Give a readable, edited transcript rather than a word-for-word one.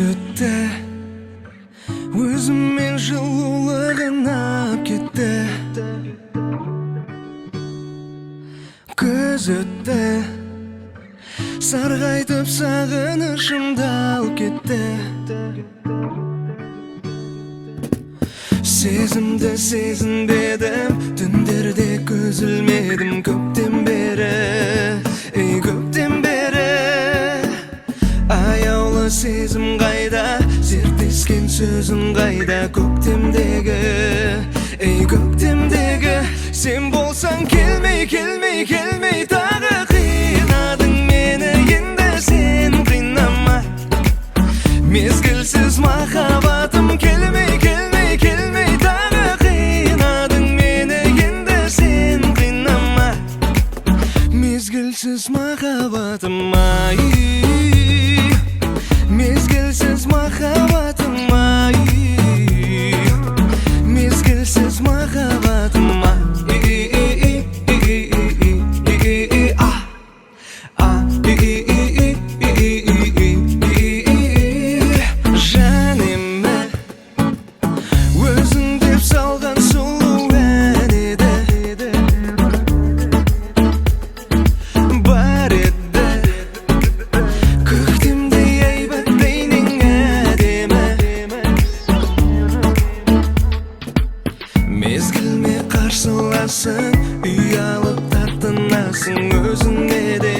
өтті, өзіммен жылулығын ап кетті. Көз өтті, сарғайтып сағынышымды алып кетті. Сезімді сезінбедім, түндерде көз ілмедім. Көптен бері, көптен бері аяулы сезім қайда, зерттескен сөзің қайда. Көктемдегі, көктемдегі сен болсаң келмей, келмей, келмей тағы қинадың мені. Енді сен қинама, мезгілсіз махаббатым. Келмей, келмей, келмей тағы қинадың мені. Енді сен қинама, мезгілсіз махаббатым. Мезгілсіз махаббатым, мезгілсіз махаббатым. Жаныма өзің деп салған сұлу ән еді, бар еді. Көктемдей әйбат бейнең әдемі, мезгілме қарсыласың, ұялып тартынасың өзіңе де.